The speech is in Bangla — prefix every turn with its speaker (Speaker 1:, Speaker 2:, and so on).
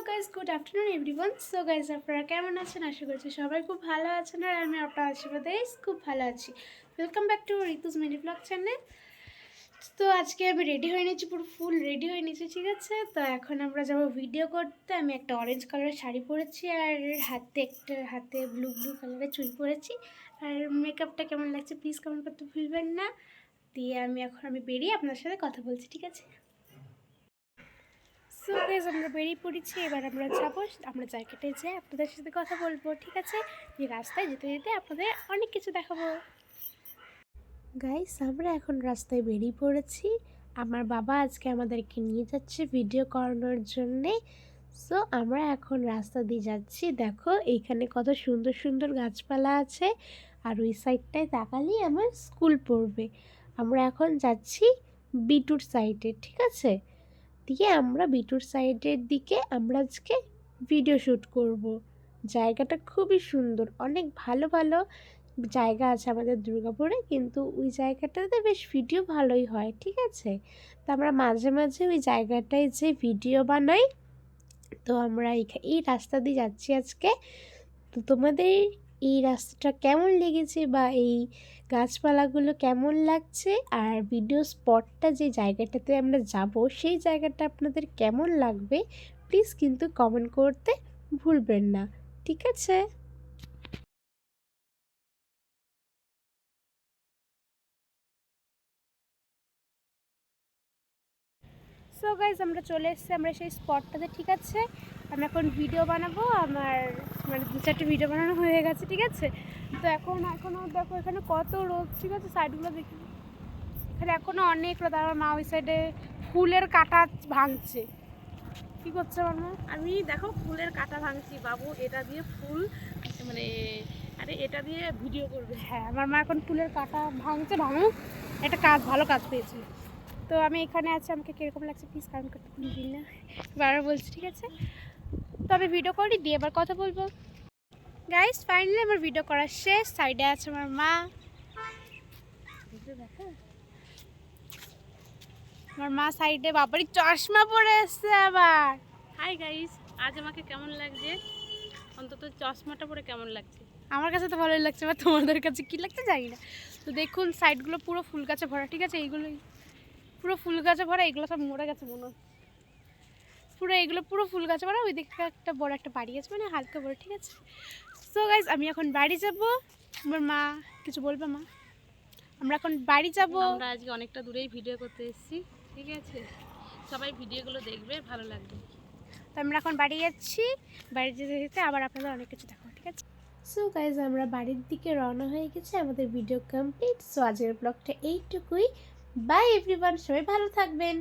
Speaker 1: Guys good afternoon everyone. So guys আপনারা কেমন আছেন? আশা করছি সবাই খুব ভালো আছেন আর আমি আপনার আশীর্বাদে খুব ভালো আছি। Welcome back to ঋতুস mini blog channel. তো আজকে আমি রেডি হয়ে নিয়েছি, পুরো ফুল রেডি হয়ে নিয়েছি, ঠিক আছে? তো এখন আমরা যাবো ভিডিও করতে। আমি একটা অরেঞ্জ কালারের শাড়ি পরেছি আর হাতে ব্লু কালারের চুল পরেছি। আর মেকআপটা কেমন লাগছে প্লিজ কমেন্ট করতে ভুলবেন না। দিয়ে আমি বেরিয়ে আপনার সাথে কথা বলছি, ঠিক আছে? সো গাইজ আমরা বেরিয়ে পড়েছি, এবার আমরা যাবো, আমরা জায়গাটায় যাই আপনাদের সাথে কথা বলবো, ঠিক আছে? যে রাস্তায় যেতে যেতে আপনাদের অনেক কিছু দেখাবো। গাইজ আমরা এখন রাস্তায় বেরিয়ে পড়েছি। আমার বাবা আজকে আমাদেরকে নিয়ে যাচ্ছে ভিডিও করানোর জন্যে। সো আমরা এখন রাস্তা দিয়ে যাচ্ছি। দেখো এইখানে কত সুন্দর সুন্দর গাছপালা আছে আর ওই সাইডটায় তাকালেই আমার স্কুল পড়বে। আমরা এখন যাচ্ছি বিটুর সাইডে, ঠিক আছে? দিয়ে আমরা বিটুর সাইডের দিকে আমরা আজকে ভিডিও শ্যুট করব। জায়গাটা খুবই সুন্দর, অনেক ভালো ভালো জায়গা আছে আমাদের দুর্গাপুরে, কিন্তু ওই জায়গাটাতে বেশ ভিডিও ভালোই হয়, ঠিক আছে? তো আমরা মাঝে মাঝে ওই জায়গাটায় যে ভিডিও বানাই। তো আমরা এই রাস্তা দিয়ে যাচ্ছি আজকে। তো তোমাদের এই রাস্তাটা কেমন লেগেছে বা এই গাছপালাগুলো কেমন লাগছে আর ভিডিও স্পটটা যে জায়গাটাতে আমরা যাব সেই জায়গাটা আপনাদের কেমন লাগবে প্লিজ কিন্তু কমেন্ট করতে ভুলবেন না, ঠিক আছে? সো গাইজ আমরা চলে এসেছি আমরা সেই স্পটটাতে, ঠিক আছে? আমি এখন ভিডিও বানাবো, আমার মানে 2-4টে ভিডিও বানানো হয়ে গেছে, ঠিক আছে? তো এখনও দেখো এখানে কত রোদ, ঠিক আছে? সাইডগুলো দেখি, এখানে এখনও অনেক রোদ। আমার মা ওই সাইডে ফুলের কাটা ভাঙছে। কী করছে আমার মা?
Speaker 2: আমি দেখো ফুলের কাটা ভাঙছি বাবু, এটা দিয়ে ফুল মানে আরে এটা দিয়ে ভিডিও করবে।
Speaker 1: হ্যাঁ, আমার মা এখন ফুলের কাটা ভাঙছে, ভাঙুক, একটা কাজ, ভালো কাজ পেয়েছি। তো আমি এখানে আছি, আমাকে কীরকম লাগছে প্লিজ কারণ করতে ভুলবেন না, বারবার বলছি, ঠিক আছে? তো আমি ভিডিও করি দিয়ে এবার কথা বলবো। গাইস ফাইনালি আমার ভিডিও করা শেষ। সাইডে আছে আমার মা, দেখো আমার মা সাইডে, বাবারই চশমা পরে এসছে আবার।
Speaker 2: হাই গাইস, আজ আমাকে কেমন লাগছে? অন্তত চশমাটা পরে কেমন লাগছে?
Speaker 1: আমার কাছে তো ভালোই লাগছে, বা তোমাদের কাছে কী লাগছে জানি না। তো দেখুন সাইডগুলো পুরো ফুল গাছে ভরা, ঠিক আছে? এইগুলোই পুরো ফুল গাছে ভরা, এগুলো সব মরে গেছে মনে হচ্ছে। পুরো এগুলো পুরো ফুল গাছে ভরা। ওই দিকে একটা বড় একটা বাড়ি আছে, মানে হালকা বড়, ঠিক আছে? সো গাইজ আমি এখন বাড়ি যাব। আমার মা কিছু বলবে? মা আমরা এখন বাড়ি যাব।
Speaker 2: আমরা আজকে অনেকটা দূরেই ভিডিও করতে এসেছি, ঠিক আছে? সবাই ভিডিওগুলো দেখবে, ভালো লাগবে।
Speaker 1: তো আমরা এখন বাড়ি যাচ্ছি, বাড়ি যেতে যেতে আবার আপনাদের অনেক কিছু দেখাবো, ঠিক আছে? সো গাইজ আমরা বাড়ির দিকে রওনা হয়ে গেছি, আমাদের ভিডিও কমপ্লিট। সো আজকের ব্লগটা এইটুকুই। বাই এভরিওয়ান, সবাই ভালো থাকবেন।